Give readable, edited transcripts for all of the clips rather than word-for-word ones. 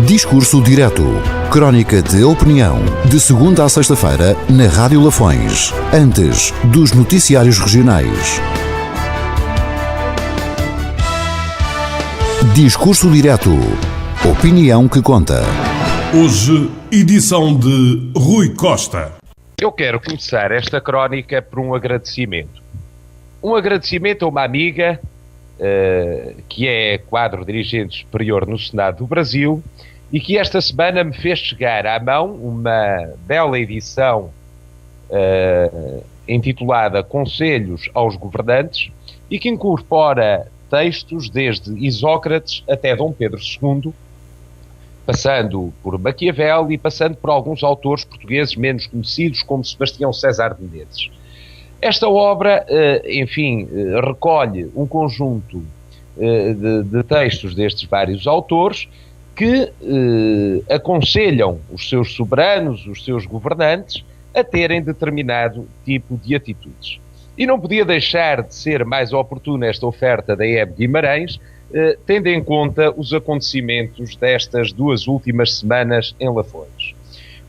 Discurso Direto. Crónica de opinião. De segunda a sexta-feira, na Rádio Lafões. Antes dos noticiários regionais. Discurso Direto. Opinião que conta. Hoje, edição de Rui Costa. Eu quero começar esta crónica por um agradecimento. Um agradecimento a uma amiga que é quadro dirigente superior no Senado do Brasil e que esta semana me fez chegar à mão uma bela edição intitulada Conselhos aos Governantes e que incorpora textos desde Isócrates até Dom Pedro II, passando por Maquiavel e passando por alguns autores portugueses menos conhecidos, como Sebastião César de Menezes. Esta obra, recolhe um conjunto de textos destes vários autores que aconselham os seus soberanos, os seus governantes, a terem determinado tipo de atitudes. E não podia deixar de ser mais oportuna esta oferta da Hebe Guimarães, tendo em conta os acontecimentos destas duas últimas semanas em Lafões.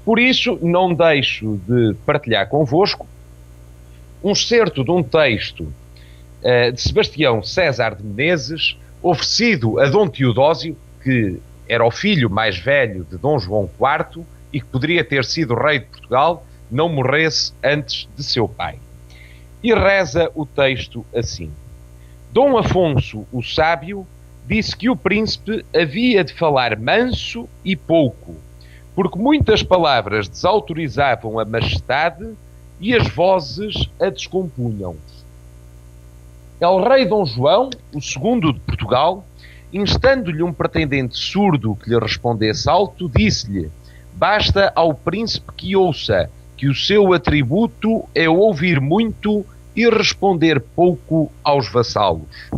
Por isso, não deixo de partilhar convosco um excerto de um texto de Sebastião César de Menezes, oferecido a Dom Teodósio, que era o filho mais velho de Dom João IV e que poderia ter sido rei de Portugal, não morresse antes de seu pai. E reza o texto assim: Dom Afonso, o sábio, disse que o príncipe havia de falar manso e pouco, porque muitas palavras desautorizavam a majestade e as vozes a descompunham. El rei Dom João, o segundo de Portugal, instando-lhe um pretendente surdo que lhe respondesse alto, disse-lhe: basta ao príncipe que ouça, que o seu atributo é ouvir muito e responder pouco aos vassalos.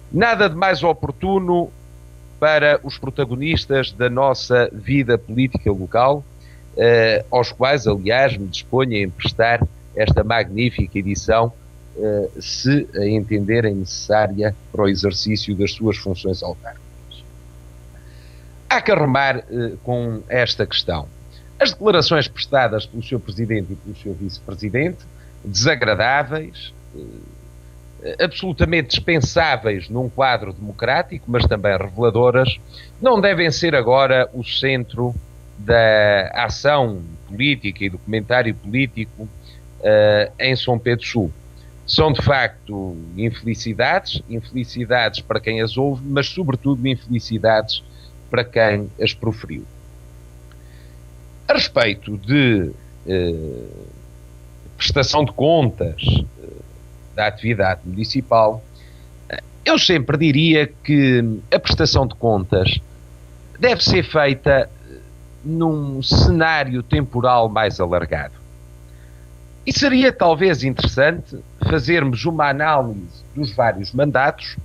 Nada de mais oportuno para os protagonistas da nossa vida política local, aos quais, aliás, me disponho a emprestar esta magnífica edição, se a entenderem necessária para o exercício das suas funções autárquicas. Há que arrumar com esta questão. As declarações prestadas pelo Sr. Presidente e pelo Sr. Vice-Presidente, desagradáveis, absolutamente dispensáveis num quadro democrático, mas também reveladoras, não devem ser agora o centro da ação política e do comentário político em São Pedro Sul. São de facto infelicidades para quem as ouve, mas sobretudo infelicidades para quem as proferiu. A respeito de prestação de contas da atividade municipal, eu sempre diria que a prestação de contas deve ser feita num cenário temporal mais alargado. E seria talvez interessante fazermos uma análise dos vários mandatos,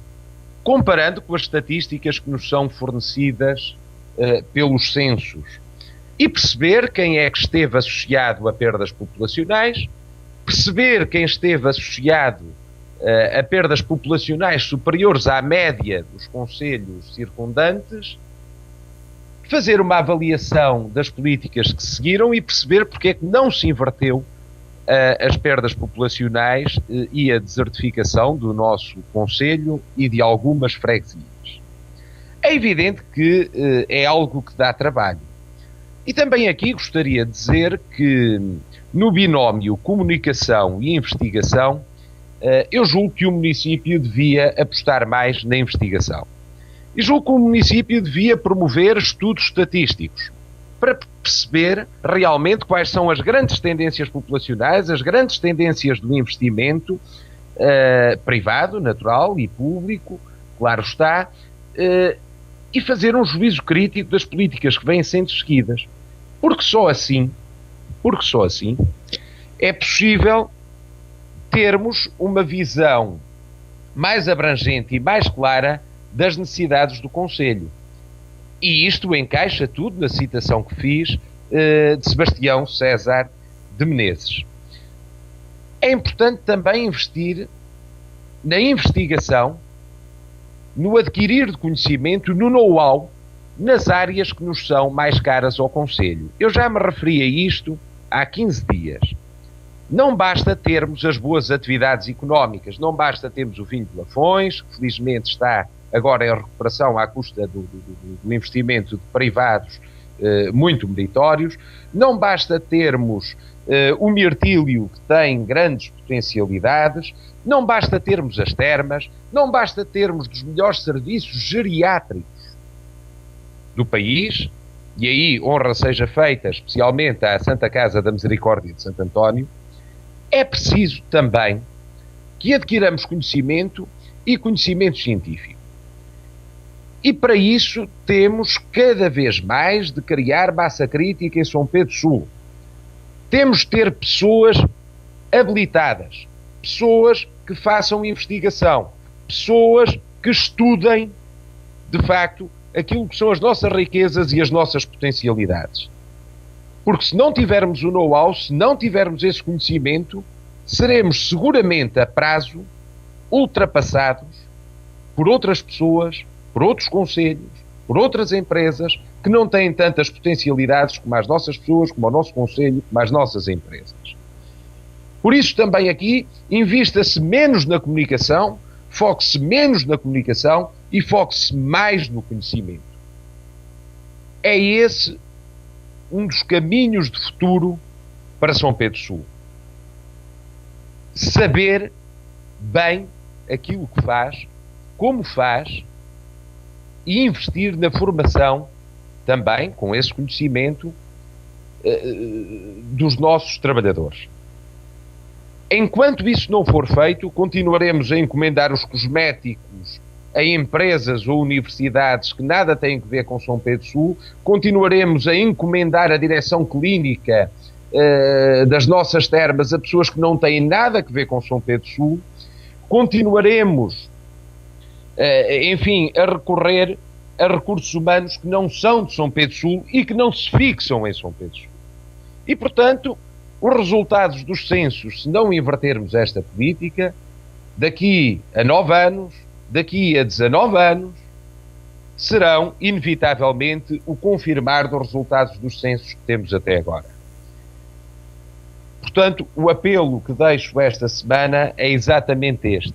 comparando com as estatísticas que nos são fornecidas pelos censos, e perceber quem é que esteve associado a perdas populacionais, perceber quem esteve associado a perdas populacionais superiores à média dos concelhos circundantes, fazer uma avaliação das políticas que se seguiram e perceber porque é que não se inverteu as perdas populacionais e a desertificação do nosso concelho e de algumas freguesias. É evidente que é algo que dá trabalho. E também aqui gostaria de dizer que no binómio comunicação e investigação, eu julgo que o município devia apostar mais na investigação. E julgo que o município devia promover estudos estatísticos para perceber realmente quais são as grandes tendências populacionais, as grandes tendências do investimento privado, natural e público, claro está, e fazer um juízo crítico das políticas que vêm sendo seguidas. Porque só assim é possível termos uma visão mais abrangente e mais clara das necessidades do concelho. E isto encaixa tudo na citação que fiz de Sebastião César de Menezes. É importante também investir na investigação, no adquirir de conhecimento, no know-how nas áreas que nos são mais caras ao Conselho. Eu já me referi a isto há 15 dias. Não basta termos as boas atividades económicas, não basta termos o vinho de Lafões, que felizmente está agora em recuperação à custa do investimento de privados muito meritórios, não basta termos o mirtílio, que tem grandes potencialidades, não basta termos as termas, não basta termos dos melhores serviços geriátricos do país, e aí honra seja feita especialmente à Santa Casa da Misericórdia de Santo António. É preciso também que adquiramos conhecimento e conhecimento científico. E para isso temos cada vez mais de criar massa crítica em São Pedro Sul. Temos de ter pessoas habilitadas, pessoas que façam investigação, pessoas que estudem, de facto, aquilo que são as nossas riquezas e as nossas potencialidades. Porque se não tivermos o know-how, se não tivermos esse conhecimento, seremos seguramente a prazo ultrapassados por outras pessoas, por outros conselhos, por outras empresas que não têm tantas potencialidades como as nossas pessoas, como o nosso conselho, como as nossas empresas. Por isso também aqui invista-se menos na comunicação, foque-se menos na comunicação e foque-se mais no conhecimento. É esse um dos caminhos de futuro para São Pedro Sul. Saber bem aquilo que faz, como faz, e investir na formação também, com esse conhecimento, dos nossos trabalhadores. Enquanto isso não for feito, continuaremos a encomendar os cosméticos a empresas ou universidades que nada têm a ver com São Pedro Sul, continuaremos a encomendar a direção clínica das nossas termas a pessoas que não têm nada a ver com São Pedro Sul, continuaremos, enfim, a recorrer a recursos humanos que não são de São Pedro Sul e que não se fixam em São Pedro Sul. E, portanto, os resultados dos censos, se não invertermos esta política, daqui a 9 anos, daqui a 19 anos, serão, inevitavelmente, o confirmar dos resultados dos censos que temos até agora. Portanto, o apelo que deixo esta semana é exatamente este.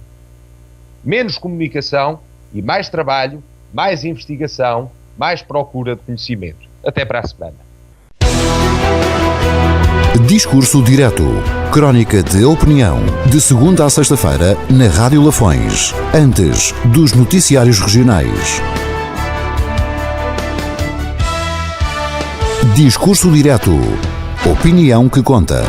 Menos comunicação e mais trabalho, mais investigação, mais procura de conhecimento. Até para a semana. Discurso Direto. Crónica de opinião. De segunda a sexta-feira, na Rádio Lafões. Antes dos noticiários regionais. Discurso Direto. Opinião que conta.